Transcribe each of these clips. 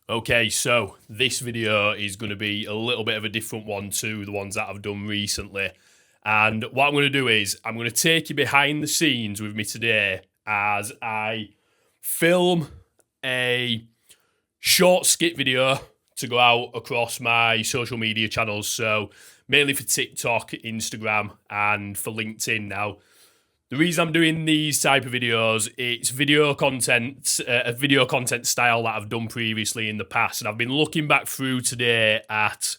Okay, so this video is going to be a little bit of a different one to the ones that I've done recently. And what I'm going to do is I'm going to take you behind the scenes with me today as I film a short skit video to go out across my social media channels. So mainly for TikTok, Instagram, and for LinkedIn now. The reason I'm doing these type of videos, it's video content, a video content style that I've done previously in the past. And I've been looking back through today at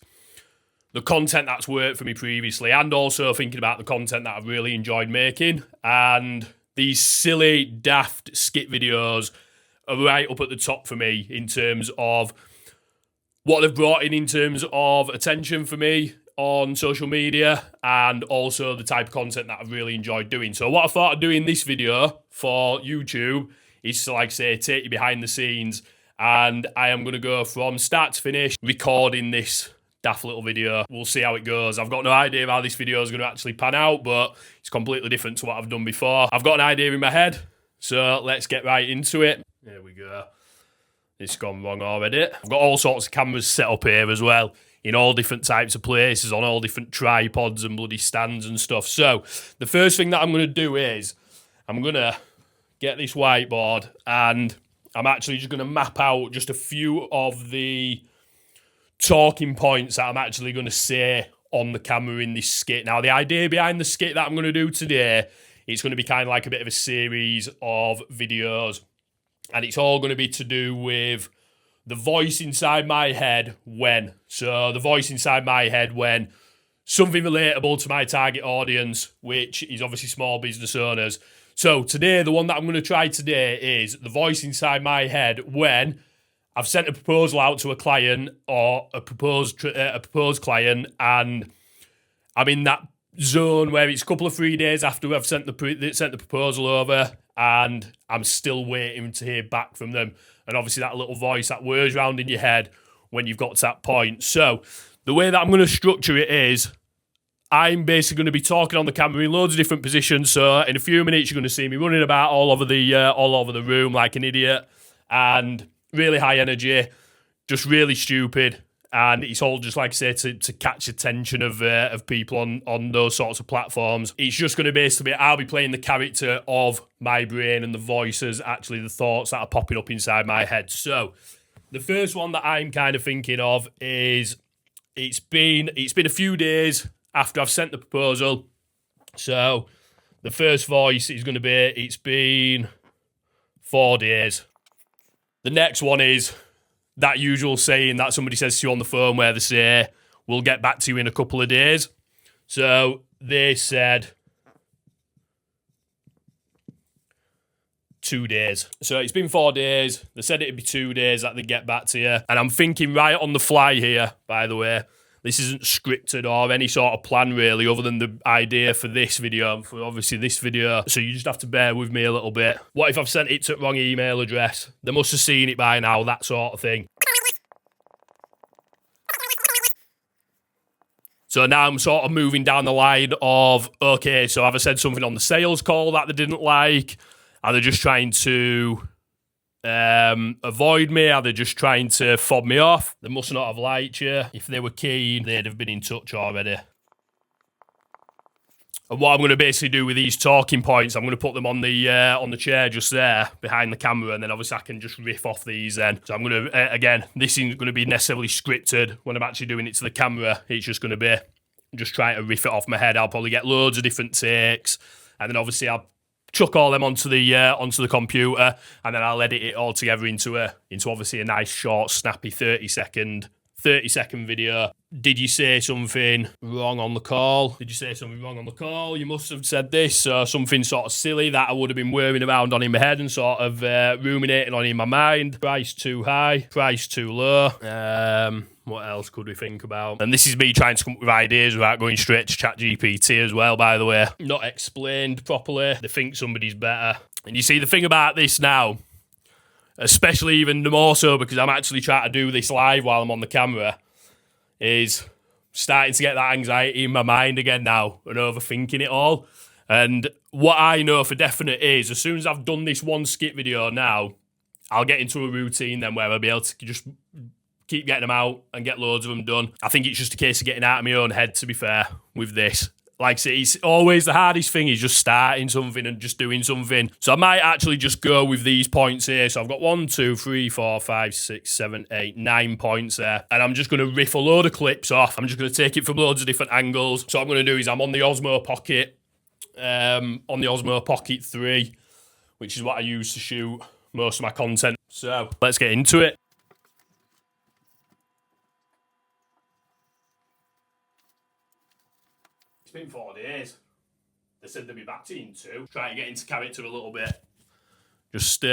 the content that's worked for me previously and also thinking about the content that I've really enjoyed making. And these silly, daft skit videos are right up at the top for me in terms of what they've brought in terms of attention for me on social media and also the type of content that I've really enjoyed doing. So what I thought I'd do in this video for YouTube is to, like I say, take you behind the scenes, and I am going to go from start to finish recording this daft little video. We'll see how it goes. I've got no idea how this video is going to actually pan out, but it's completely different to what I've done before. I've got an idea in my head, so let's get right into it. There we go. It's gone wrong already. I've got all sorts of cameras set up here as well, in all different types of places, on all different tripods and bloody stands and stuff. So the first thing that I'm going to do is I'm going to get this whiteboard and I'm actually just going to map out just a few of the talking points that I'm actually going to say on the camera in this skit. Now, the idea behind the skit that I'm going to do today, it's going to be kind of like a bit of a series of videos, and it's all going to be to do with the voice inside my head when. So the voice inside my head when something relatable to my target audience, which is obviously small business owners. So today, the one that I'm going to try today is the voice inside my head when I've sent a proposal out to a client or a proposed client, and I'm in that zone where it's a couple of 3 days after I've sent the proposal over, and I'm still waiting to hear back from them. And obviously that little voice that whirs around in your head when you've got to that point. So the way that I'm going to structure it is I'm basically going to be talking on the camera in loads of different positions. So in a few minutes, you're going to see me running about all over the room like an idiot, and really high energy, just really stupid. And it's all just, like I say, to catch attention of people on those sorts of platforms. It's just going to basically be, I'll be playing the character of my brain, and the voices, actually the thoughts that are popping up inside my head. So the first one that I'm kind of thinking of is it's been a few days after I've sent the proposal. So the first voice is going to be, it's been 4 days. The next one is that usual saying that somebody says to you on the phone where they say, we'll get back to you in a couple of days. So they said 2 days. So it's been 4 days. They said it'd be 2 days that they'd get back to you. And I'm thinking right on the fly here, by the way. This isn't scripted or any sort of plan really, other than the idea for this video, for obviously this video. So you just have to bear with me a little bit. What if I've sent it to the wrong email address? They must have seen it by now, that sort of thing. So now I'm sort of moving down the line of, okay, so have I said something on the sales call that they didn't like? Are they just trying to avoid me? Are they just trying to fob me off? They must not have liked you. If they were keen, they'd have been in touch already. And what I'm going to basically do with these talking points, I'm going to put them on the chair just there behind the camera, and then obviously I can just riff off these then. So I'm going to, again, this isn't going to be necessarily scripted when I'm actually doing it to the camera. It's just going to be just trying to riff it off my head. I'll probably get loads of different takes, and then obviously I'll chuck all them onto the computer, and then I'll edit it all together into obviously a nice short, snappy 30 second video. Did you say something wrong on the call? Did you say something wrong on the call? You must have said this, or something sort of silly that I would have been whirring around on in my head and sort of ruminating on in my mind. Price too high, price too low. What else could we think about? And this is me trying to come up with ideas without going straight to ChatGPT as well, by the way. Not explained properly. They think somebody's better. And you see, the thing about this now, especially even more so because I'm actually trying to do this live while I'm on the camera, is starting to get that anxiety in my mind again now and overthinking it all. And what I know for definite is, as soon as I've done this one skit video now, I'll get into a routine then where I'll be able to just keep getting them out and get loads of them done. I think it's just a case of getting out of my own head, to be fair, with this. Like I say, it's always the hardest thing is just starting something and just doing something. So I might actually just go with these points here. So I've got 1, 2, 3, 4, 5, 6, 7, 8, 9 points there. And I'm just going to riff a load of clips off. I'm just going to take it from loads of different angles. So what I'm going to do is I'm on the Osmo Pocket, on the Osmo Pocket 3, which is what I use to shoot most of my content. So let's get into it. It's been 4 days. They said they'd be back to you in 2. Trying to get into character a little bit. Just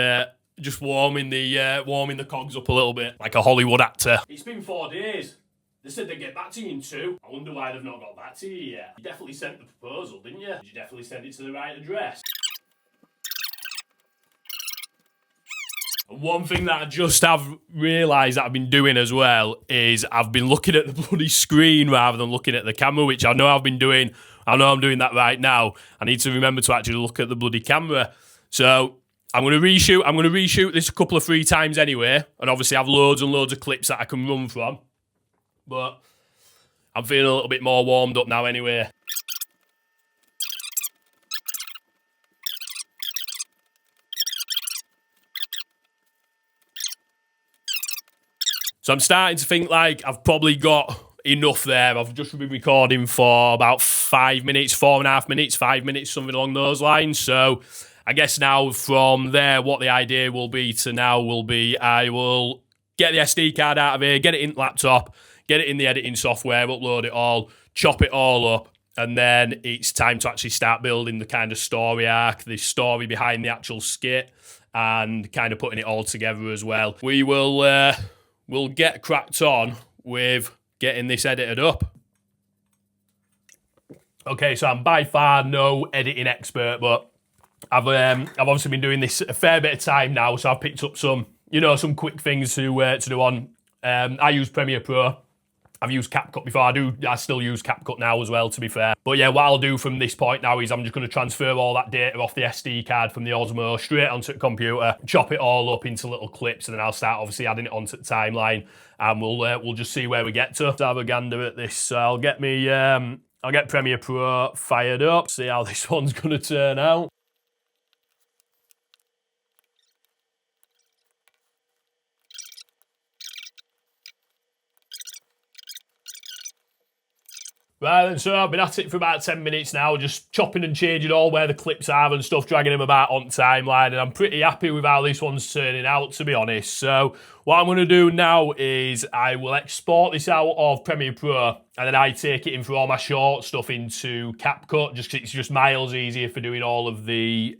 warming the cogs up a little bit, like a Hollywood actor. It's been 4 days. They said they'd get back to you in 2. I wonder why they've not got back to you yet. You definitely sent the proposal, didn't you? Did you definitely send it to the right address? And one thing that I just have realised that I've been doing as well is I've been looking at the bloody screen rather than looking at the camera, which I know I've been doing. I know I'm doing that right now. I need to remember to actually look at the bloody camera. So I'm going to reshoot. I'm going to reshoot this a couple of 3 times anyway. And obviously have loads and loads of clips that I can run from. But I'm feeling a little bit more warmed up now anyway. So I'm starting to think like I've probably got enough there. I've just been recording for about 5 minutes, 4.5 minutes, 5 minutes, something along those lines. So I guess now from there, what the idea will be to now will be I will get the SD card out of here, get it in the laptop, get it in the editing software, upload it all, chop it all up, and then it's time to actually start building the kind of story arc, the story behind the actual skit, and kind of putting it all together as well. We will... We'll get cracked on with getting this edited up. Okay, so I'm by far no editing expert, but I've obviously been doing this a fair bit of time now, so I've picked up some quick things to do on. I use Premiere Pro. I've used CapCut before. I still use CapCut now as well, to be fair. But yeah, what I'll do from this point now is I'm just going to transfer all that data off the SD card from the Osmo straight onto the computer, chop it all up into little clips, and then I'll start obviously adding it onto the timeline, and we'll just see where we get to. Let's have a gander at this. So I'll get Premiere Pro fired up, see how this one's going to turn out. Right, so I've been at it for about 10 minutes now, just chopping and changing all where the clips are and stuff, dragging them about on timeline, and I'm pretty happy with how this one's turning out, to be honest. So what I'm going to do now is I will export this out of Premiere Pro, and then I take it in for all my short stuff into CapCut, just 'cause it's just miles easier for doing all of the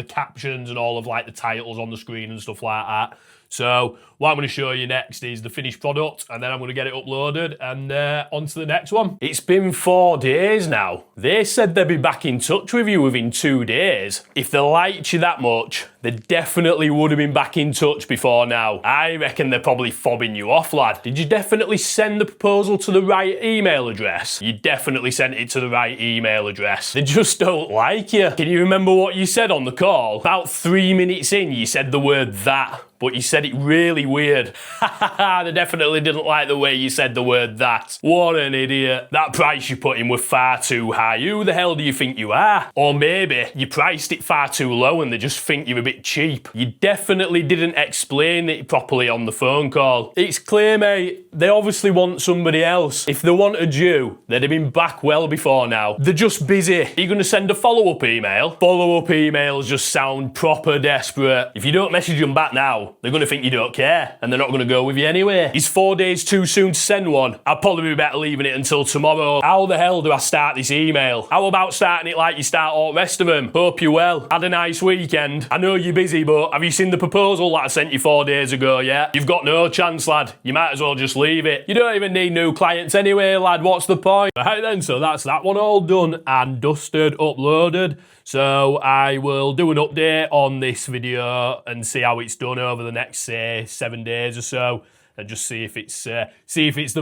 captions and all of like the titles on the screen and stuff like that. So what I'm going to show you next is the finished product, and then I'm going to get it uploaded and on to the next one. It's been 4 days now. They said they'd be back in touch with you within 2 days. If they liked you that much, they definitely would have been back in touch before now. I reckon they're probably fobbing you off, lad. Did you definitely send the proposal to the right email address? You definitely sent it to the right email address. They just don't like you. Can you remember what you said on the call? About 3 minutes in, you said the word that, but you said it really weird. They definitely didn't like the way you said the word that. What an idiot. That price you put in was far too high. Who the hell do you think you are? Or maybe you priced it far too low and they just think you're a bit cheap. You definitely didn't explain it properly on the phone call. It's clear, mate. They obviously want somebody else. If they wanted you, they'd have been back well before now. They're just busy. Are you going to send a follow-up email? Follow-up emails just sound proper desperate. If you don't message them back now, they're going to think you don't care, and they're not going to go with you anyway. Is 4 days too soon to send one? I'd probably be better leaving it until tomorrow. How the hell do I start this email? How about starting it like you start all the rest of them? Hope you're well. Had a nice weekend. I know you're busy, but have you seen the proposal that I sent you 4 days ago yet? You've got no chance, lad. You might as well just leave it. You don't even need new clients anyway, lad. What's the point? Right then, so that's that one all done and dusted, uploaded. So I will do an update on this video and see how it's done over the next, say, 7 days or so, and just see if it's the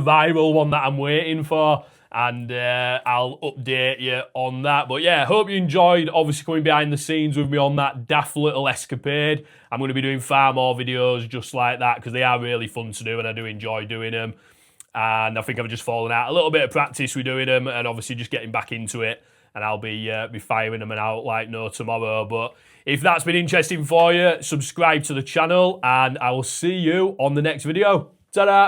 viral one that I'm waiting for. and I'll update you on that. But yeah, hope you enjoyed obviously coming behind the scenes with me on that daft little escapade. I'm going to be doing far more videos just like that because they are really fun to do and I do enjoy doing them. And I think I've just fallen out a little bit of practice with doing them and obviously just getting back into it. And I'll be firing them out like no tomorrow. But if that's been interesting for you, subscribe to the channel and I will see you on the next video. Ta-da!